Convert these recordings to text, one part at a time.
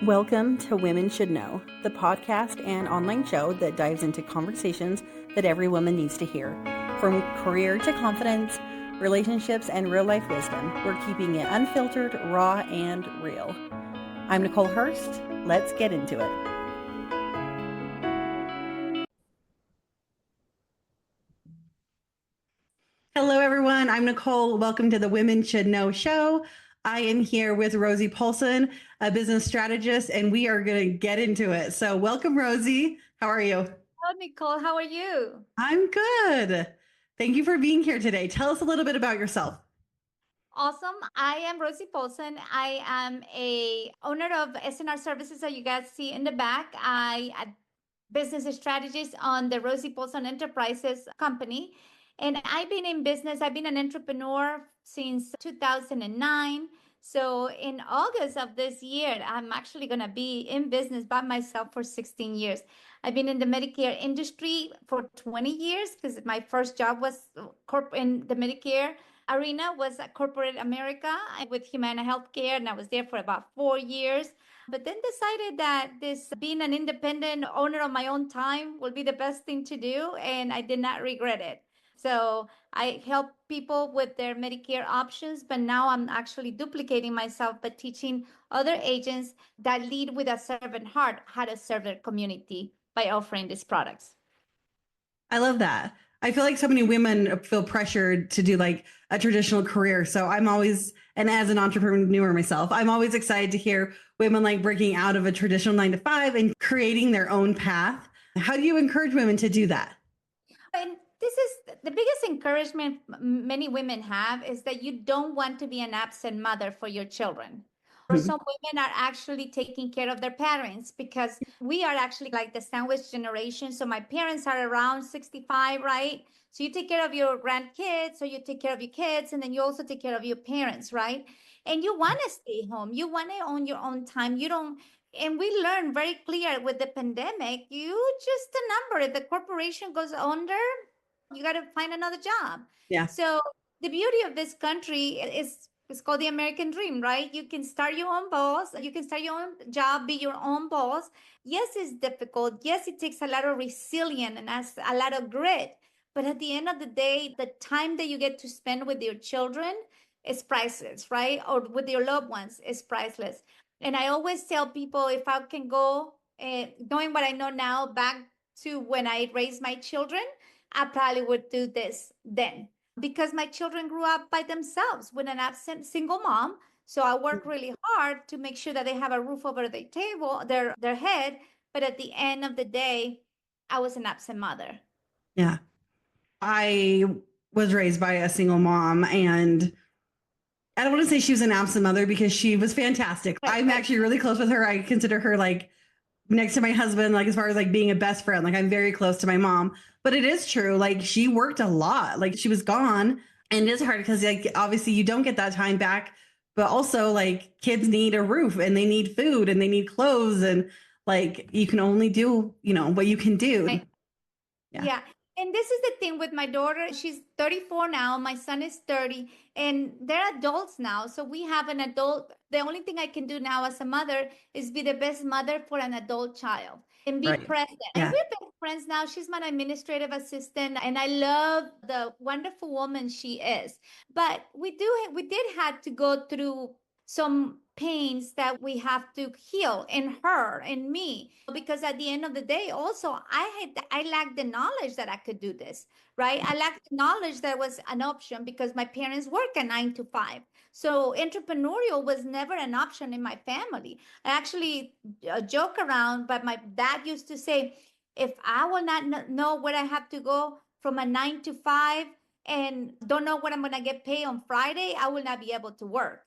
Welcome to Women Should Know, the podcast and online show that dives into conversations that every woman needs to hear. From career to confidence, relationships, and real life wisdom, we're keeping it unfiltered, raw, and real. I'm Nicole Hurst. Let's get into it. Hello, everyone. I'm Nicole. Welcome to the Women Should Know show. I am here with Rosie Paulsen, a business strategist, and we are going to get into it. So welcome, Rosie. How are you? Hello, Nicole. How are you? I'm good. Thank you for being here today. Tell us a little bit about yourself. Awesome. I am Rosie Paulsen. I am a owner of SNR Services that you guys see in the back. I am business strategist on the Rosie Paulsen Enterprises company. And I've been in business. I've been an entrepreneur since 2009. So in August of this year, I'm actually going to be in business by myself for 16 years. I've been in the Medicare industry for 20 years because my first job was in the Medicare arena was at corporate America with Humana Healthcare, and I was there for about 4 years. But then decided that this being an independent owner of my own time will be the best thing to do, and I did not regret it. So I help people with their Medicare options, but now I'm actually duplicating myself, but teaching other agents that lead with a servant heart how to serve their community by offering these products. I love that. I feel like so many women feel pressured to do like a traditional career. So I'm always, and as an entrepreneur myself, I'm always excited to hear women like breaking out of a traditional 9 to 5 and creating their own path. How do you encourage women to do that? And this is the biggest encouragement many women have is that you don't want to be an absent mother for your children. Or some women are actually taking care of their parents because we are actually like the sandwich generation. So my parents are around 65, right? So you take care of your grandkids, so you take care of your kids, and then you also take care of your parents, right? And you want to stay home. You want to own your own time. You don't, and we learned very clear with the pandemic, you just a number. If the corporation goes under, you got to find another job. Yeah. So the beauty of this country is it's called the American dream, right? You can start your own boss. You can start your own job, be your own boss. Yes, it's difficult. Yes, it takes a lot of resilience and a lot of grit. But at the end of the day, the time that you get to spend with your children is priceless, right? Or with your loved ones is priceless. And I always tell people if I can go, knowing what I know now, back to when I raised my children, I probably would do this then because my children grew up by themselves with an absent single mom. So I work really hard to make sure that they have a roof over their table, their head. But at the end of the day, I was an absent mother. Yeah. I was raised by a single mom, and I don't want to say she was an absent mother because she was fantastic. I'm actually really close with her. I consider her like next to my husband, like as far as like being a best friend. Like I'm very close to my mom. But it is true. Like she worked a lot. Like she was gone. And it is hard because like obviously you don't get that time back. But also like kids need a roof and they need food and they need clothes. And like you can only do, what you can do. Right. Yeah. And this is the thing with my daughter. She's 34 now. My son is 30, and they're adults now. So we have an adult. The only thing I can do now as a mother is be the best mother for an adult child and be present. Yeah. And we've been friends now. She's my administrative assistant, and I love the wonderful woman she is. But we did have to go through some pains that we have to heal in her and me, because at the end of the day also I lacked the knowledge that I could do this, right? I lacked the knowledge that was an option because my parents work a 9 to 5. So entrepreneurial was never an option in my family. I actually joke around, but my dad used to say, if I will not know where I have to go from a 9 to 5 and don't know what I'm going to get paid on Friday, I will not be able to work.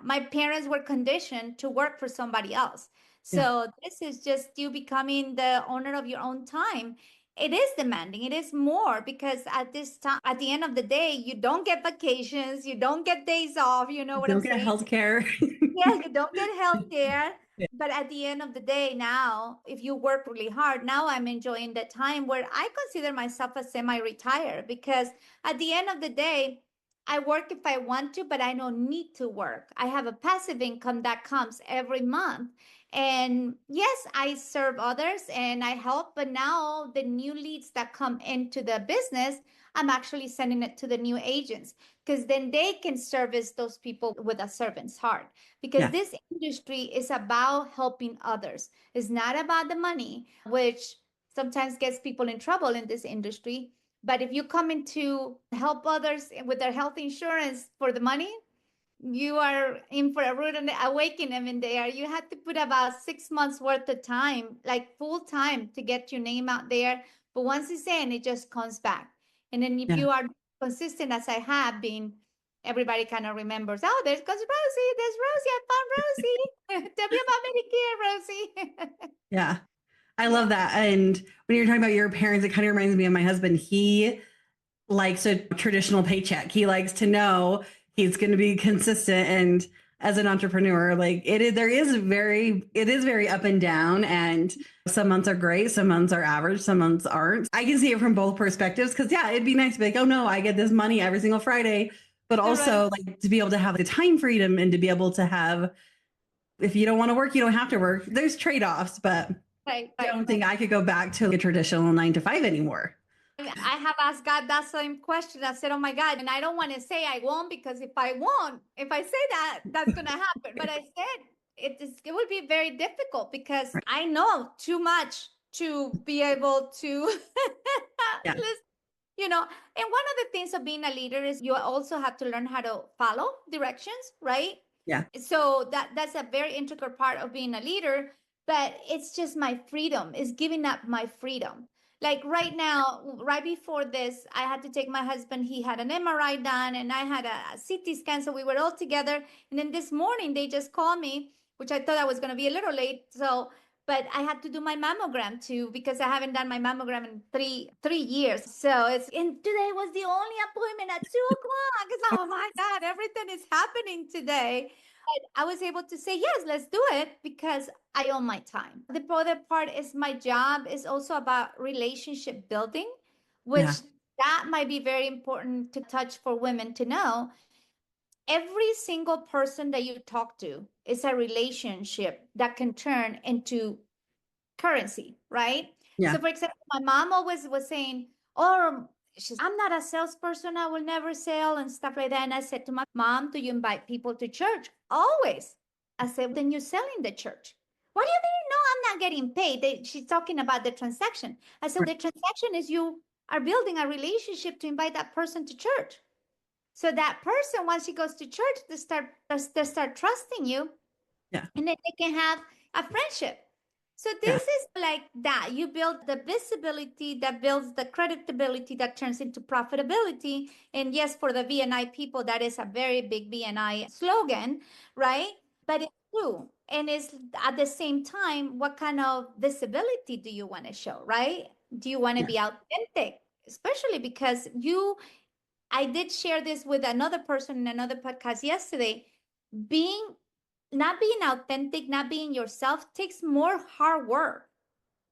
My parents were conditioned to work for somebody else. So this is just you becoming the owner of your own time. It is demanding. It is more because at this time, at the end of the day, you don't get vacations, you don't get days off. You know what I'm saying? Healthcare. Yeah, you don't get health care. But at the end of the day, now, if you work really hard, now I'm enjoying the time where I consider myself a semi-retired because at the end of the day, I work if I want to, but I don't need to work. I have a passive income that comes every month. And yes, I serve others and I help, but now the new leads that come into the business, I'm actually sending it to the new agents because then they can service those people with a servant's heart. Because Yeah. this industry is about helping others. It's not about the money, which sometimes gets people in trouble in this industry. But if you come in to help others with their health insurance for the money, you are in for a rude awakening in there. You have to put about 6 months worth of time, like full time, to get your name out there. But once it's in, it just comes back. And then if Yeah. you are consistent as I have been, everybody kind of remembers, oh, there's Rosie, there's Rosie, I found Rosie. Tell me about Medicare, Rosie. Yeah. I Yeah. love that. And when you're talking about your parents, it kind of reminds me of my husband. He likes a traditional paycheck. He likes to know he's going to be consistent. And as an entrepreneur, like it is very up and down. And some months are great. Some months are average. Some months aren't. I can see it from both perspectives. Cause yeah, it'd be nice to be like, oh no, I get this money every single Friday, but Right, also like to be able to have the time freedom and to be able to have, if you don't want to work, you don't have to work. There's trade-offs, but right, I right. don't think I could go back to a traditional 9 to 5 anymore. I have asked God that same question. I said, "Oh my God!" And I don't want to say I won't because if I won't, if I say that, that's gonna happen. But I said it would be very difficult because Right. I know too much to be able to Yeah. listen. You know, and one of the things of being a leader is you also have to learn how to follow directions, right? Yeah. So that's a very integral part of being a leader, but it's just my freedom, is giving up my freedom. Like right now, right before this, I had to take my husband. He had an MRI done and I had a CT scan. So we were all together. And then this morning they just called me, which I thought I was going to be a little late. So but I had to do my mammogram too because I haven't done my mammogram in three years. So and today was the only appointment at 2 o'clock. It's, oh my God, everything is happening today. But I was able to say yes, let's do it because I own my time. The other part is my job is also about relationship building, Yeah. which that might be very important to touch for women to know. Every single person that you talk to is a relationship that can turn into currency, right? Yeah. So, for example, my mom always was saying, "Oh, I'm not a salesperson. I will never sell and stuff like that." And I said to my mom, "Do you invite people to church?" Always. I said, "Then you're selling the church." What do you mean? No, I'm not getting paid. She's talking about the transaction. I said, Right. the transaction is you are building a relationship to invite that person to church. So that person, once she goes to church, they start trusting you, Yeah. and then they can have a friendship. So Yeah. this is like that. You build the visibility that builds the credibility that turns into profitability. And yes, for the VNI people, that is a very big VNI slogan, right? But it's true. And it's at the same time, what kind of visibility do you want to show, right? Do you want to Yeah. be authentic? Especially because I did share this with another person in another podcast yesterday. Being Not being authentic, not being yourself takes more hard work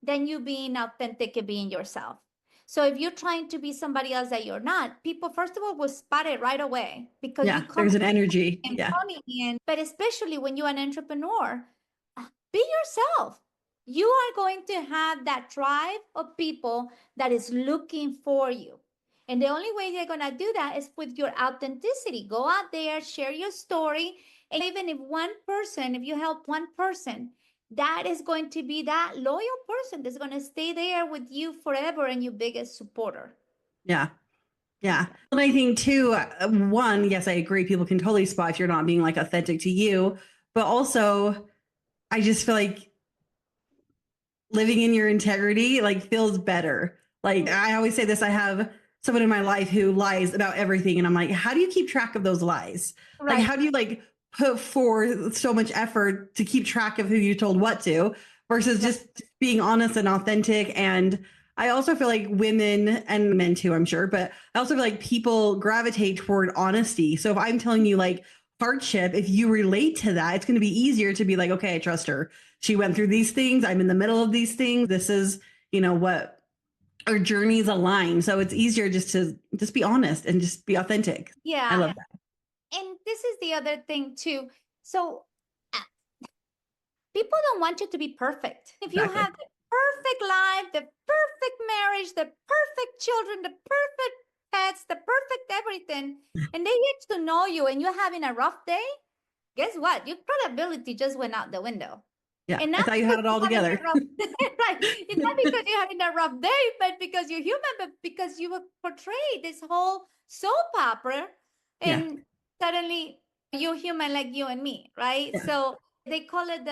than you being authentic and being yourself. So if you're trying to be somebody else that you're not, people first of all will spot it right away because you Yeah. come There's an energy. and Yeah. funny in. But especially when you're an entrepreneur, be yourself. You are going to have that tribe of people that is looking for you. And the only way you're going to do that is with your authenticity. Go out there, share your story. And even if you help one person, that is going to be that loyal person that's going to stay there with you forever and your biggest supporter. Yeah. Yeah. And I think too, one, yes, I agree. People can totally spot if you're not being like authentic to you, but also I just feel like living in your integrity like feels better. Like I always say this, I have someone in my life who lies about everything. And I'm like, how do you keep track of those lies? Like, Right. how do you like put forth so much effort to keep track of who you told what to versus Right. just being honest and authentic? And I also feel like women and men too, I'm sure, but I also feel like people gravitate toward honesty. So if I'm telling you like hardship, if you relate to that, it's going to be easier to be like, okay, I trust her. She went through these things. I'm in the middle of these things. This is, what our journeys align. So it's easier just be honest and just be authentic. I Yeah. love that. And this is the other thing too. So uh, people don't want you to be perfect. If you Exactly. have the perfect life, the perfect marriage, the perfect children, the perfect pets, the perfect everything, and they get to know you and you're having a rough day, guess what? Your credibility just went out the window. Yeah. And I not thought you had because it all you're having together. a rough day, right? It's not because you're having a rough day, but because you're human, but because you were portrayed this whole soap opera, Yeah. and suddenly you're human like you and me, right? Yeah. So they call it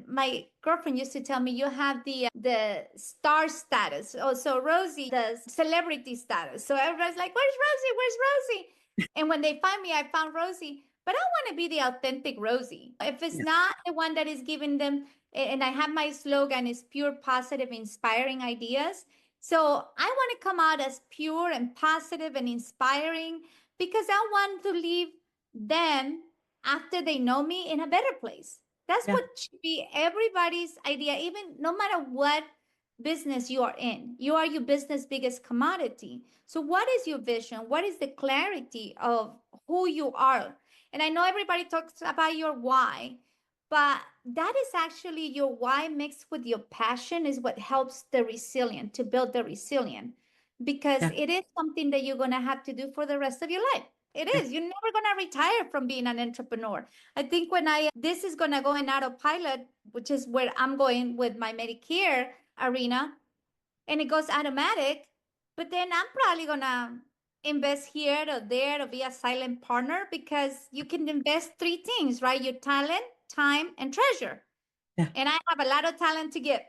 my girlfriend used to tell me you have the star status. Oh, so Rosie, the celebrity status. So everybody's like, "Where's Rosie? Where's Rosie?" And when they find me, I found Rosie. But I want to be the authentic Rosie. If it's Yeah. not the one that is giving them, and I have my slogan is pure, positive, inspiring ideas. So I want to come out as pure and positive and inspiring because I want to leave them after they know me in a better place. That's Yeah. what should be everybody's idea, even no matter what business you are in. You are your business biggest commodity. So, what is your vision? What is the clarity of who you are? And I know everybody talks about your why, but that is actually your why mixed with your passion is what helps the resilient to build the resilient because Yeah. it is something that you're going to have to do for the rest of your life. It Yeah. is. You're never going to retire from being an entrepreneur. I think this is going to go in autopilot, which is where I'm going with my Medicare arena, and it goes automatic, but then I'm probably going to invest here or there to be a silent partner because you can invest three things, right? Your talent, time, and treasure. Yeah. And I have a lot of talent to give.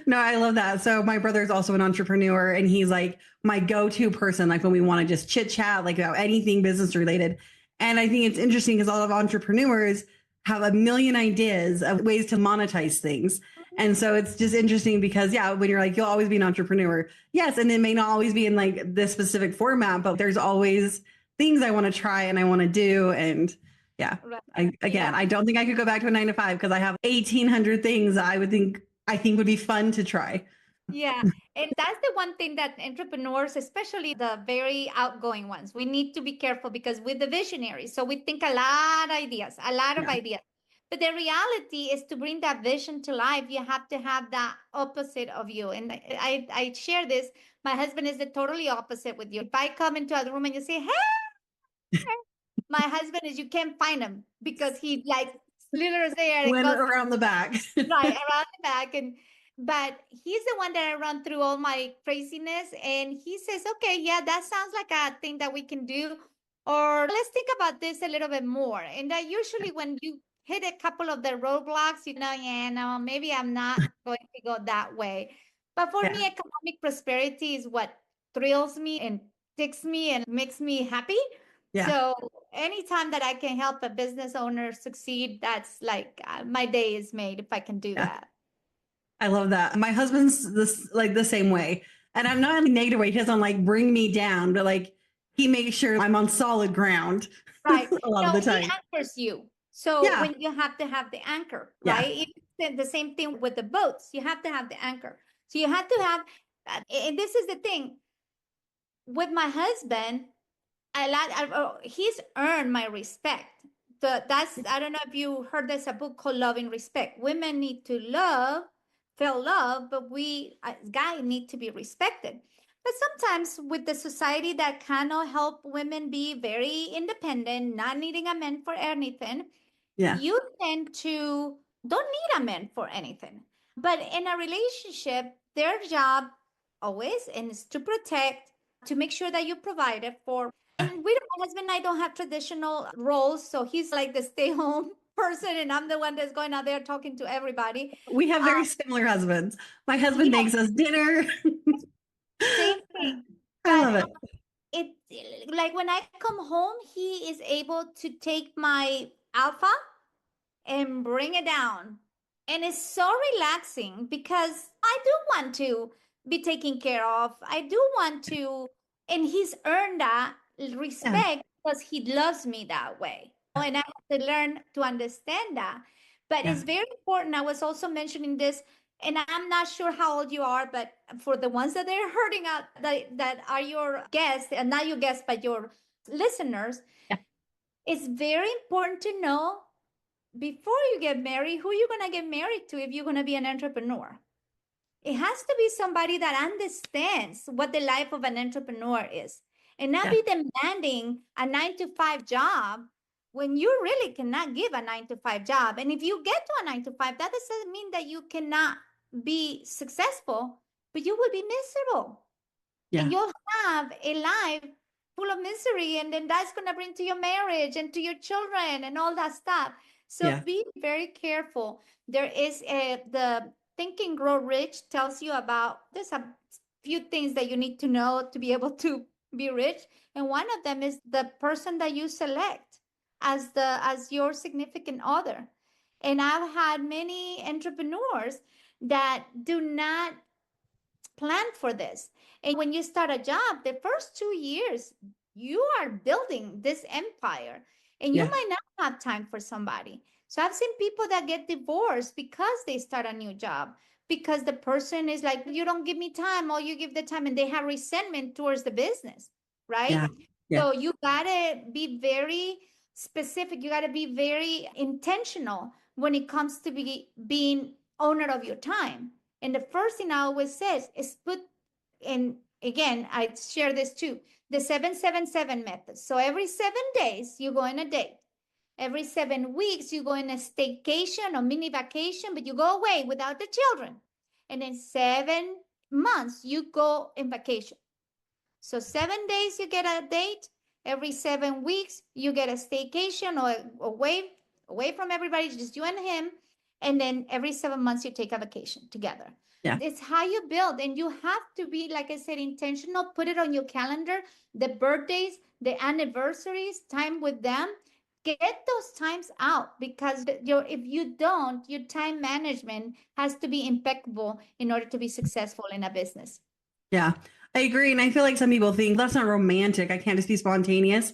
No, I love that. So my brother's also an entrepreneur and he's like my go-to person, like when we want to just chit chat, like about anything business related. And I think it's interesting because a lot of entrepreneurs have a million ideas of ways to monetize things. And so it's just interesting because, yeah, when you're like, you'll always be an entrepreneur. Yes. And it may not always be in like this specific format, but there's always things I want to try and I want to do. And yeah, Right. again, Yeah. I don't think I could go back to a 9 to 5 because I have 1,800 things I think would be fun to try. Yeah. And that's the one thing that entrepreneurs, especially the very outgoing ones, we need to be careful because with the visionaries, so we think a lot of ideas, a lot of Yeah. ideas. But the reality is to bring that vision to life, you have to have that opposite of you. And I share this. My husband is the totally opposite with you. If I come into a room and you say, "Hey," my husband is you can't find him because he like slithers there and Went goes around the back. right around the back, and but he's the one that I run through all my craziness, and he says, "Okay, yeah, that sounds like a thing that we can do, or let's think about this a little bit more." And that usually when you hit a couple of the roadblocks, you know, yeah, no, maybe I'm not going to go that way. But for Yeah. me, economic prosperity is what thrills me and ticks me and makes me happy. Yeah. So anytime that I can help a business owner succeed, that's like my day is made if I can do Yeah. that. I love that. My husband's this like the same way. And I'm not in a negative way. He doesn't like bring me down, but like he makes sure I'm on solid ground Right. a lot of No, the he time. anchors you. So Yeah. when you have to have the anchor, Yeah. right? It's the same thing with the boats. You have to have the anchor. So you have to have, and this is the thing with my husband, he's earned my respect. That's I don't know if you heard there's a book called Love and Respect. Women need to love, feel love, but we as guys need to be respected. But sometimes with the society that cannot help women be very independent, not needing a man for anything, Yeah. you tend to don't need a man for anything. But in a relationship, their job always is to protect, to make sure that you provide it for. And with my husband, I don't have traditional roles. So he's like the stay home person, and I'm the one that's going out there talking to everybody. We have Uh, very similar husbands. My husband yeah, makes us dinner. same thing. I But love it. it like when I come home, he is able to take my alpha and bring it down. And it's so relaxing because I do want to be taken care of. I do want to, and he's earned that Yeah. respect because he loves me that way. And I have to learn to understand that. But Yeah. it's very important. I was also mentioning this. And I'm not sure how old you are, but for the ones that they're hurting out, that are your guests, and not your guests, but your listeners, Yeah. it's very important to know before you get married who you're going to get married to if you're going to be an entrepreneur. It has to be somebody that understands what the life of an entrepreneur is and not be demanding a 9 to 5 job when you really cannot give a 9 to 5 job. And if you get to a 9 to 5, that doesn't mean that you cannot be successful, but you will be miserable. And you'll have a life full of misery. And then that's going to bring to your marriage and to your children and all that stuff. So be very careful. There is the Think and Grow Rich tells you about, there's a few things that you need to know to be able to be rich. And one of them is the person that you select as your significant other. And I've had many entrepreneurs that do not plan for this. And when you start a job, the first 2 years, you are building this empire and you might not have time for somebody. So I've seen people that get divorced because they start a new job, because the person is like, you don't give me time, or you give the time, and they have resentment towards the business, right? So you gotta be very specific. You gotta be very intentional when it comes to being owner of your time. And the first thing I always says is put in, again, I share this too, the 777 method. So every 7 days, you go on a date. Every 7 weeks, you go on a staycation or mini vacation, but you go away without the children. And then 7 months, you go in vacation. So 7 days, you get a date. Every 7 weeks, you get a staycation or away from everybody, just you and him. And then every 7 months, you take a vacation together. It's how you build. And you have to be, like I said, intentional. Put it on your calendar, the birthdays, the anniversaries, time with them. Get those times out, because if you don't, your time management has to be impeccable in order to be successful in a business. Yeah, I agree. And I feel like some people think that's not romantic. I can't just be spontaneous.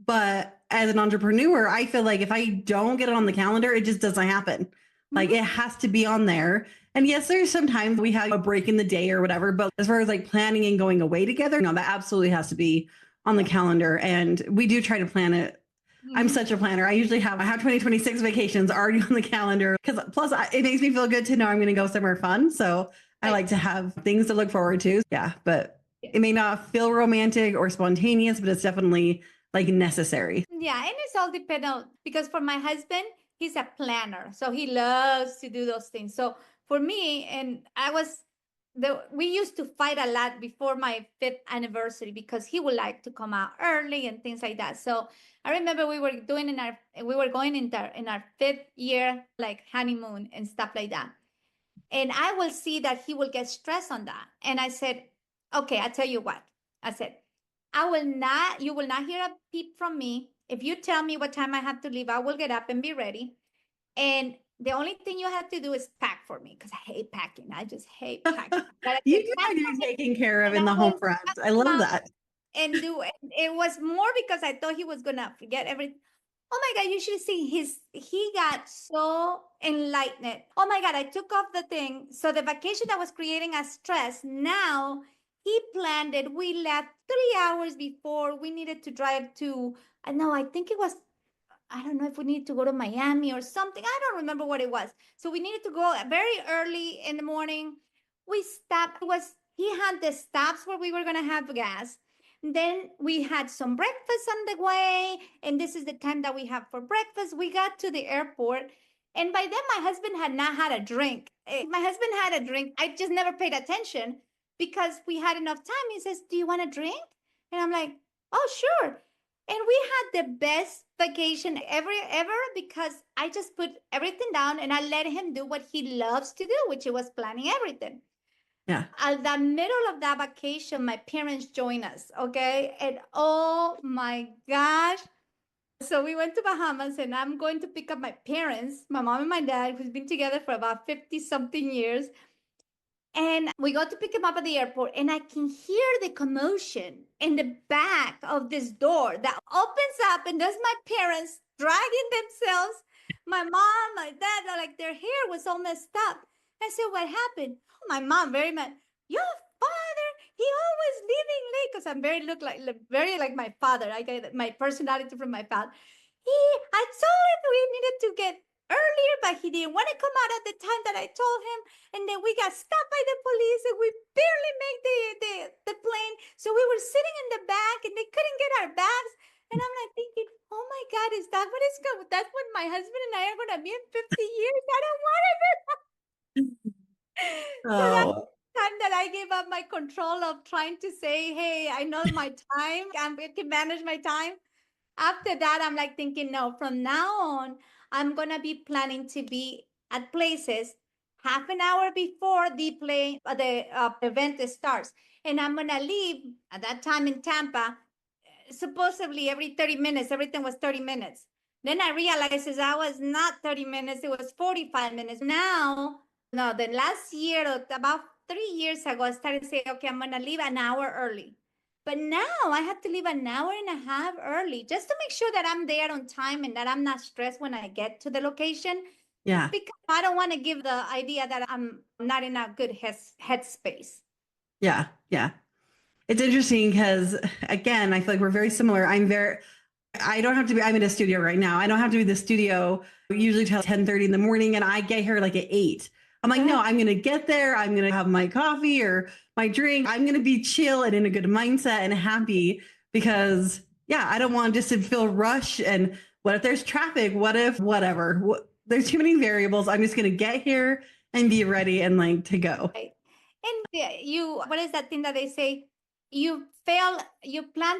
But as an entrepreneur, I feel like if I don't get it on the calendar, it just doesn't happen. Like it has to be on there. And yes, there's sometimes we have a break in the day or whatever. But as far as like planning and going away together, no, that absolutely has to be on the calendar. And we do try to plan it. I'm such a planner. I usually have 2026 vacations already on the calendar, because plus it makes me feel good to know I'm going to go somewhere fun. So I like to have things to look forward to. Yeah. But it may not feel romantic or spontaneous, but it's definitely like necessary. Yeah. And it's all dependent, because for my husband, he's a planner. So he loves to do those things. So for me, and we used to fight a lot before my 5th anniversary, because he would like to come out early and things like that. So I remember we were going in our 5th year, like honeymoon and stuff like that. And I will see that he will get stressed on that. And I said, okay, I tell you what. I said, you will not hear a peep from me. If you tell me what time I have to leave, I will get up and be ready. And the only thing you have to do is pack for me, because I hate packing. I just hate packing. You do have to be taken care of in the home front. I love that. And it was more because I thought he was gonna forget everything. Oh my God, you should see he got so enlightened. Oh my God, I took off the thing. So the vacation that was creating us stress, now he planned it. We left 3 hours before we needed to drive to, I think it was, I don't know if we needed to go to Miami or something. I don't remember what it was. So we needed to go very early in the morning. We stopped. He had the stops where we were going to have gas. Then we had some breakfast on the way. And this is the time that we have for breakfast. We got to the airport. And by then, my husband had not had a drink. My husband had a drink. I just never paid attention because we had enough time. He says, do you want a drink? And I'm like, oh, sure. And we had the best vacation ever, because I just put everything down and I let him do what he loves to do, which was planning everything. Yeah. At the middle of that vacation, my parents joined us, okay? And oh my gosh. So we went to Bahamas, and I'm going to pick up my parents, my mom and my dad, who's been together for about 50-something years. And we go to pick him up at the airport, and I can hear the commotion in the back of this door that opens up, and there's my parents dragging themselves. My mom, my dad, like their hair was all messed up. I said, what happened? Oh, my mom, very mad. Your father, he always leaving late because I'm very like my father. I get my personality from my father. I told him we needed to get earlier, but he didn't want to come out at the time that I told him. And then we got stopped by the police and we barely made the plane. So we were sitting in the back and they couldn't get our bags. And I'm like thinking, oh my God, is that what is going? That's what my husband and I are going to be in 50 years. I don't want it. So that's Oh, the time that I gave up my control of trying to say, hey, I know my time. I can manage my time. After that, I'm like thinking, no, from now on, I'm going to be planning to be at places half an hour before the event starts. And I'm going to leave at that time in Tampa, supposedly every 30 minutes, everything was 30 minutes. Then I realized that was not 30 minutes, it was 45 minutes. Now, no, the last year, about 3 years ago, I started saying, okay, I'm going to leave an hour early. But now I have to leave an hour and a half early just to make sure that I'm there on time and that I'm not stressed when I get to the location. yeah. Because I don't want to give the idea that I'm not in a good headspace. Yeah. Yeah. It's interesting because, again, I feel like we're very similar. I don't have to be, I'm in a studio right now. I don't have to be in the studio usually till 10:30 in the morning, and I get here like at 8. I'm like, no, I'm going to get there. I'm going to have my coffee or my drink. I'm going to be chill and in a good mindset and happy because, yeah, I don't want just to feel rushed. And what if there's traffic? What if whatever? There's too many variables. I'm just going to get here and be ready and like to go. Right. And what is that thing that they say? You plan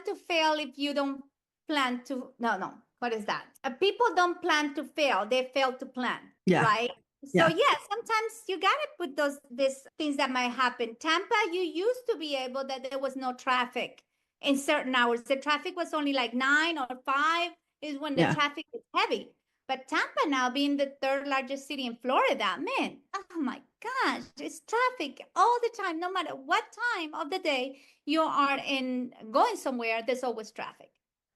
to fail if you don't plan to, no, what is that? People don't plan to fail, they fail to plan, Yeah. right? So Yeah. yeah, sometimes you gotta put these things that might happen. Tampa, you used to be able that there was no traffic in certain hours. The traffic was only like 9 or 5 is when the Yeah. traffic is heavy. But Tampa now being the third largest city in Florida, man, oh my gosh, it's traffic all the time. No matter what time of the day you are in going somewhere, there's always traffic.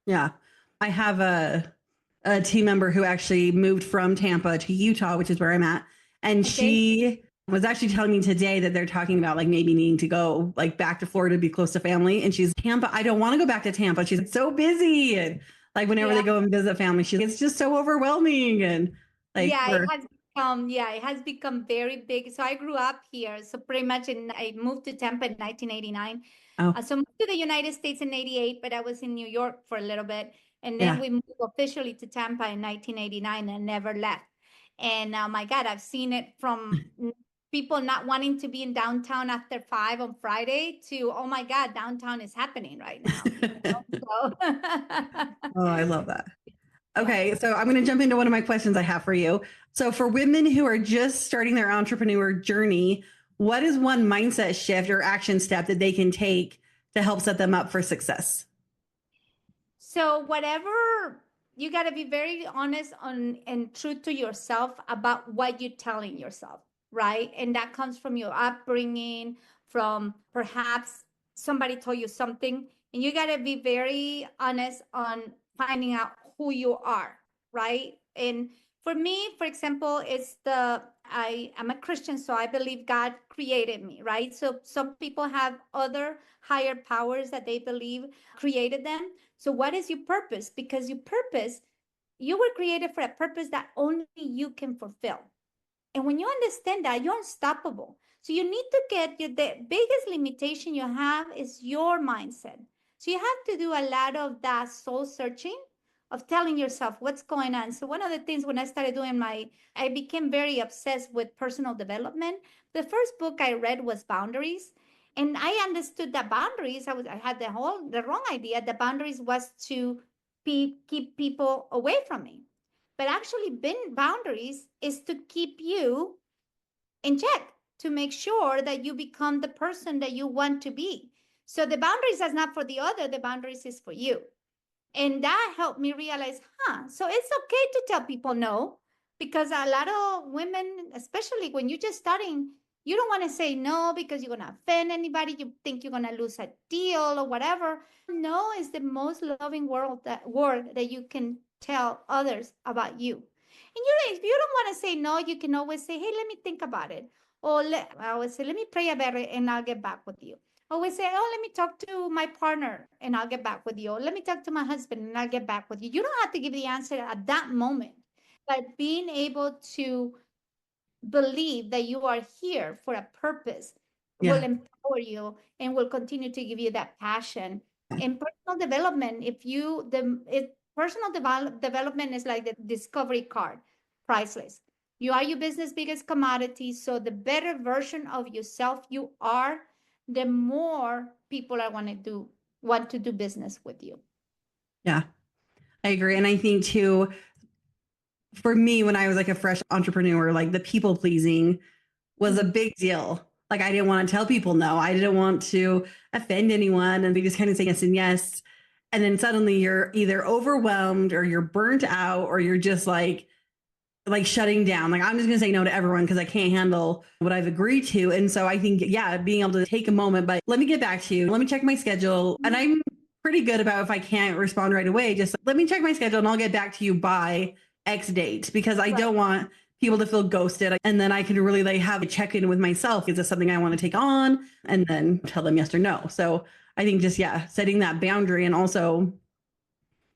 Yeah. I have a team member who actually moved from Tampa to Utah, which is where I'm at. And Okay. she was actually telling me today that they're talking about like maybe needing to go like back to Florida to be close to family. And she's Tampa. I don't want to go back to Tampa. She's so busy. And like whenever they go and visit family, she's like, it's just so overwhelming. And like, it has become very big. So I grew up here. So pretty much I moved to Tampa in 1989. oh, So moved to the United States in 88, but I was in New York for a little bit. And then yeah. we moved officially to Tampa in 1989 and never left. And my God, I've seen it from people not wanting to be in downtown after 5 on Friday to, oh my God, downtown is happening right now. So, Oh, I love that. Okay, so I'm going to jump into one of my questions I have for you. So, for women who are just starting their entrepreneur journey, what is one mindset shift or action step that they can take to help set them up for success? So whatever, you got to be very honest on and true to yourself about what you're telling yourself, right? And that comes from your upbringing, from perhaps somebody told you something, and you got to be very honest on finding out who you are, right? And for me, for example, I am a Christian, so I believe God created me, right? So some people have other higher powers that they believe created them. So what is your purpose? Because your purpose, you were created for a purpose that only you can fulfill. And when you understand that, you're unstoppable. So you need to the biggest limitation you have is your mindset. So you have to do a lot of that soul searching of telling yourself what's going on. So one of the things when I started doing I became very obsessed with personal development. The first book I read was Boundaries. And I understood that boundaries, I had the wrong idea. The boundaries was to keep people away from me. But actually, boundaries is to keep you in check, to make sure that you become the person that you want to be. So the boundaries is not for the other, the boundaries is for you. And that helped me realize, so it's okay to tell people no, because a lot of women, especially when you're just starting, you don't want to say no because you're going to offend anybody. You think you're going to lose a deal or whatever. No is the most loving word that you can tell others about you. And if you don't want to say no, you can always say, hey, let me think about it. I always say, let me pray about it and I'll get back with you. Always say, oh, let me talk to my partner and I'll get back with you. Or let me talk to my husband and I'll get back with you. You don't have to give the answer at that moment, but being able to believe that you are here for a purpose will Yeah. empower you and will continue to give you that passion. And personal development, if you the it personal development is like the discovery card, priceless. You are your business biggest commodity. So the better version of yourself you are, the more people are want to do business with you. Yeah. I agree. And I think too, for me, when I was like a fresh entrepreneur, like the people pleasing was a big deal. Like I didn't want to tell people no. I didn't want to offend anyone. And they just kind of say yes and yes. And then suddenly you're either overwhelmed or you're burnt out or you're just like shutting down. Like I'm just going to say no to everyone because I can't handle what I've agreed to. And so I think, yeah, being able to take a moment, but let me get back to you. Let me check my schedule. And I'm pretty good about if I can't respond right away, just let me check my schedule and I'll get back to you by X date because I don't want people to feel ghosted. And then I can really like have a check in with myself. Is this something I want to take on? And then tell them yes or no. So I think just, yeah, setting that boundary and also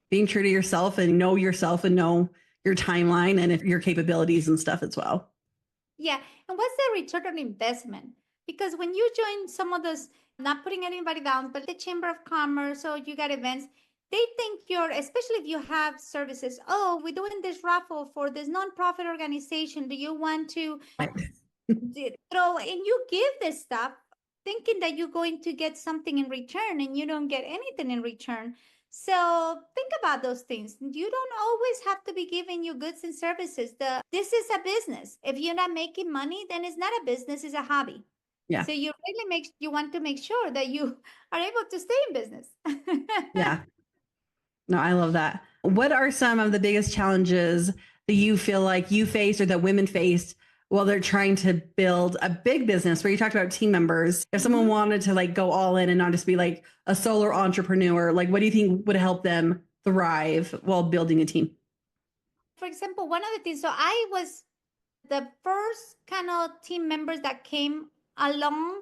being true to yourself and know your timeline and if your capabilities and stuff as well. Yeah. And what's the return on investment? Because when you join some of those, not putting anybody down, but the Chamber of Commerce or you got events, they think you're, especially if you have services, oh, we're doing this raffle for this nonprofit organization. Do you want to throw, and you give this stuff thinking that you're going to get something in return and you don't get anything in return. So think about those things. You don't always have to be giving you goods and services. This is a business. If you're not making money, then it's not a business, it's a hobby. Yeah. So you want to make sure that you are able to stay in business. Yeah. No, I love that. What are some of the biggest challenges that you feel like you faced or that women faced while they're trying to build a big business where you talked about team members? If someone wanted to like go all in and not just be like a solo entrepreneur, like what do you think would help them thrive while building a team? For example, one of the things, so I was the first kind of team members that came along.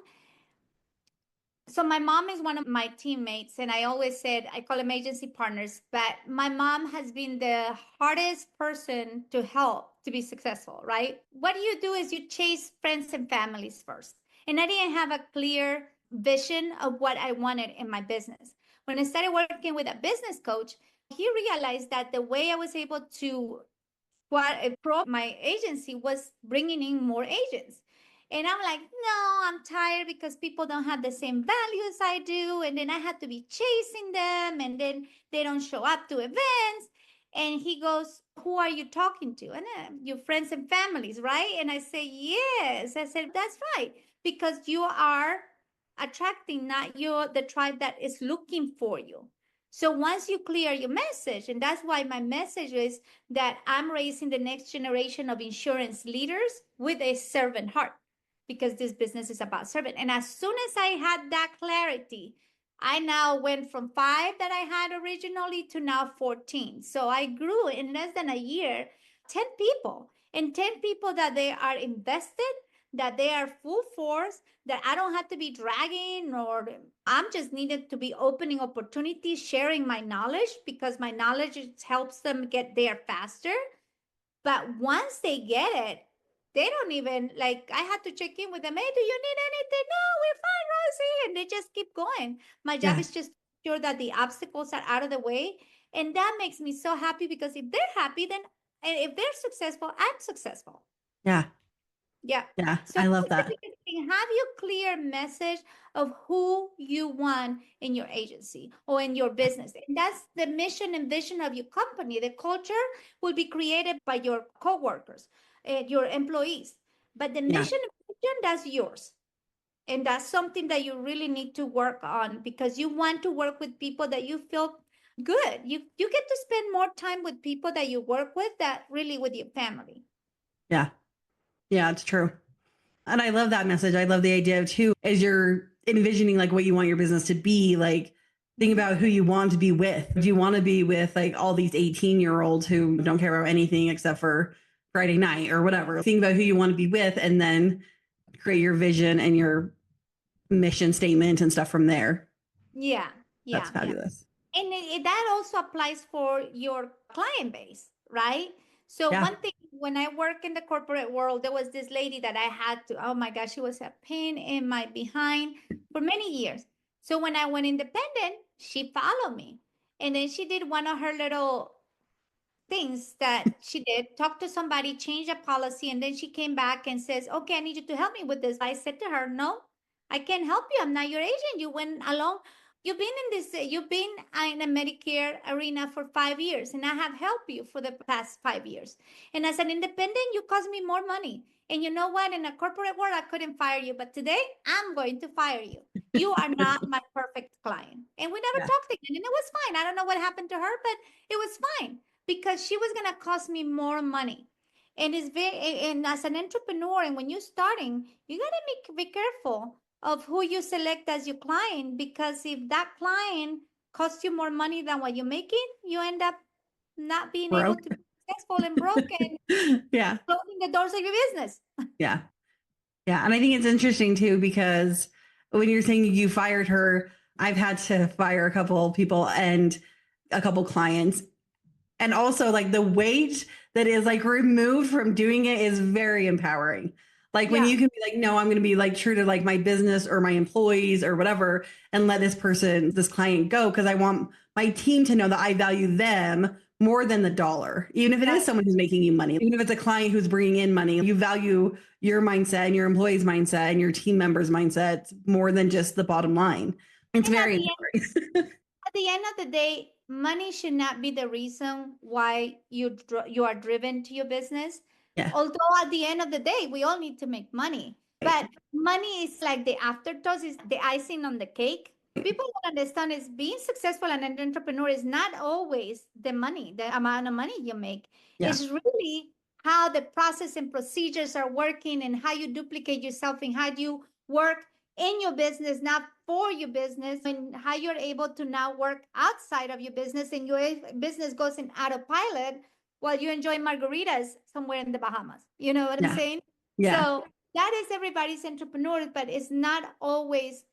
So my mom is one of my teammates, and I always said I call them agency partners. But my mom has been the hardest person to help to be successful, right? What you do is you chase friends and families first. And I didn't have a clear vision of what I wanted in my business. When I started working with a business coach, he realized that the way I was able to grow my agency was bringing in more agents. And I'm like, no, I'm tired because people don't have the same values I do. And then I had to be chasing them. And then they don't show up to events. And he goes, who are you talking to? And your friends and families, right? And I say, yes. I said, that's right. Because you are attracting not the tribe that is looking for you. So once you clear your message, and that's why my message is that I'm raising the next generation of insurance leaders with a servant heart, because this business is about servant. And as soon as I had that clarity, I now went from 5 that I had originally to now 14. So I grew in less than a year, 10 people, and 10 people that they are invested, that they are full force, that I don't have to be dragging, or I'm just needed to be opening opportunities, sharing my knowledge, because my knowledge helps them get there faster. But once they get it, they don't even like, I had to check in with them. Hey, do you need anything? No, we're fine, Rosie. And they just keep going. My job is just sure that the obstacles are out of the way. And that makes me so happy, because if they're happy, then, and if they're successful, I'm successful. Yeah. Yeah. Yeah. So I love that. have you clear message of who you want in your agency or in your business. And that's the mission and vision of your company. The culture will be created by your coworkers, your employees. But the mission and vision, that's yours. And that's something that you really need to work on, because you want to work with people that you feel good. You get to spend more time with people that you work with, that really with your family. Yeah. Yeah, it's true. And I love that message. I love the idea of too, as you're envisioning like what you want your business to be, like think about who you want to be with. Do you want to be with like all these 18-year-olds who don't care about anything except for Friday night or whatever? Think about who you want to be with and then create your vision and your mission statement and stuff from there. Yeah, That's yeah, yeah. fabulous. And that also applies for your client base, right? So Yeah. one thing, when I work in the corporate world, there was this lady that I had to, oh my gosh, she was a pain in my behind for many years. So when I went independent, she followed me. And then she did one of her little things that she did, talk to somebody, change a policy, and then she came back and says, okay, I need you to help me with this. I said to her, no, I can't help you. I'm not your agent. You went along. You've been in this, you've been in a Medicare arena for 5 years, and I have helped you for the past 5 years. And as an independent, you cost me more money. And you know what? In a corporate world, I couldn't fire you, but today I'm going to fire you. You are not my perfect client. And we never Yeah. talked again. And it was fine. I don't know what happened to her, but it was fine because she was going to cost me more money. And it's very, and as an entrepreneur, and when you're starting, you got to be careful of who you select as your client, because if that client costs you more money than what you're making, you end up not being able Broke. to be successful and broken, Yeah. closing the doors of your business. Yeah. Yeah. And I think it's interesting too, because when you're saying you fired her, I've had to fire a couple people and a couple clients. And also, like, the weight that is like removed from doing it is very empowering. Like when Yeah. you can be like, no, I'm going to be like true to like my business or my employees or whatever, and let this client go, because I want my team to know that I value them more than the dollar. Even if it is someone who's making you money, even if it's a client who's bringing in money, you value your mindset and your employees' mindset and your team members' mindset more than just the bottom line. It's And very empowering. at the end of the day, money should not be the reason why you are driven to your business. Yeah. Although at the end of the day, we all need to make money. But money is like the afterthought, is the icing on the cake. People don't understand is being successful and an entrepreneur is not always the money, the amount of money you make. Yeah. It's really how the process and procedures are working, and how you duplicate yourself, and how you work in your business, not for your business, and how you're able to now work outside of your business, and your business goes in autopilot while you enjoy margaritas somewhere in the Bahamas. You know what I'm Yeah. saying? Yeah. So that is everybody's entrepreneur, but it's not always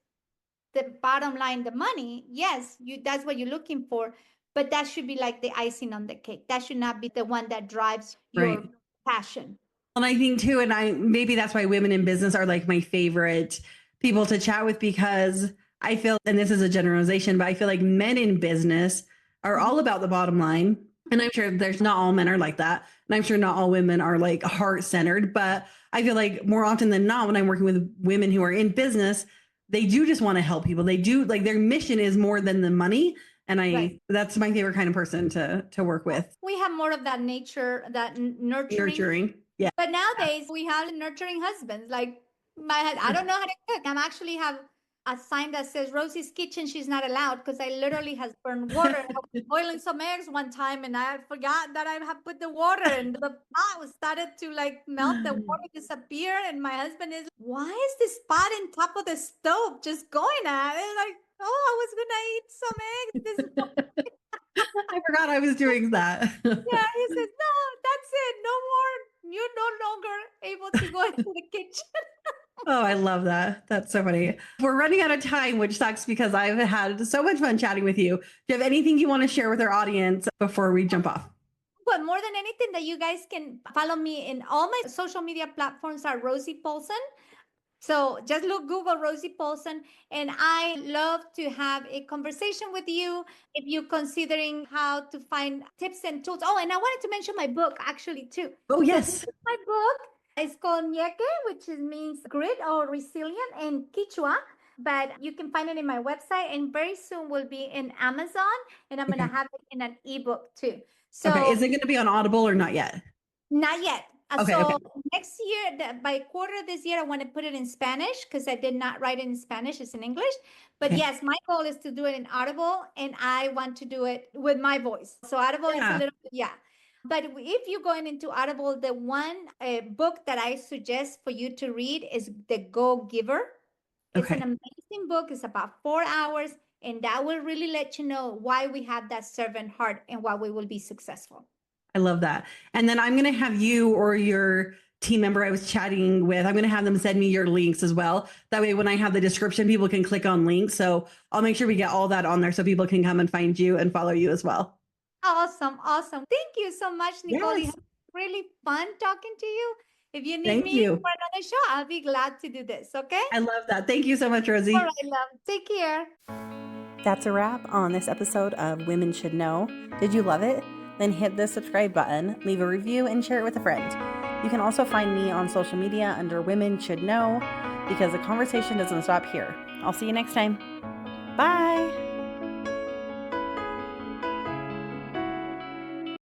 the bottom line, the money. Yes, that's what you're looking for, but that should be like the icing on the cake. That should not be the one that drives your Right. passion. And I think too, and maybe that's why women in business are like my favorite people to chat with, because I feel, and this is a generalization, but I feel like men in business are all about the bottom line. And I'm sure there's not all men are like that. And I'm sure not all women are like heart centered, but I feel like more often than not, when I'm working with women who are in business, they do just want to help people. They do, like, their mission is more than the money. And Right. that's my favorite kind of person to work with. We have more of that nature, that nurturing. Yeah. But nowadays we have nurturing husbands. Like I don't know how to cook. I'm actually have a sign that says Rosie's kitchen. She's not allowed, because I literally has burned water. I was boiling some eggs one time, and I forgot that I have put the water, and the pot started to like melt. The water disappear, and my husband is, why is this pot in top of the stove just going at it? Like, oh, I was gonna eat some eggs this I forgot I was doing that. Yeah, he says, no, that's it. No more. You're no longer able to go into the kitchen. Oh, I love that. That's so funny. We're running out of time, which sucks because I've had so much fun chatting with you. Do you have anything you want to share with our audience before we jump off? But more than anything, that you guys can follow me in all my social media platforms are Rosie Paulsen. So just Google Rosie Paulsen, and I love to have a conversation with you if you're considering how to find tips and tools. Oh, and I wanted to mention my book actually too. Oh, yes. My book is called Ñeque, which means grit or resilient in Quechua. But you can find it in my website, and very soon will be in Amazon, and I'm going to have it in an ebook too. So Okay. Is it going to be on Audible or not yet? not yet. Okay, So okay. next year, by quarter this year, I want to put it in Spanish, because I did not write it in Spanish. It's in English. But Okay. yes, my goal is to do it in Audible, and I want to do it with my voice. So Audible is a Yeah. little, yeah. But if you're going into Audible, the one book that I suggest for you to read is The Go Giver. It's an Okay. amazing book. It's about 4 hours, and that will really let you know why we have that servant heart and why we will be successful. I love that. And then I'm going to have you or your team member I was chatting with, I'm going to have them send me your links as well. That way, when I have the description, people can click on links. So I'll make sure we get all that on there so people can come and find you and follow you as well. Awesome. Awesome. Thank you so much, Nicole. Yes. It was really fun talking to you. If you need Thank me you. for another show, I'll be glad to do this. Okay. I love that. Thank you so much, Rosie. All right, love. Take care. That's a wrap on this episode of Women Should Know. Did you love it? Then hit the subscribe button, leave a review, and share it with a friend. You can also find me on social media under Women Should Know, because the conversation doesn't stop here. I'll see you next time. Bye!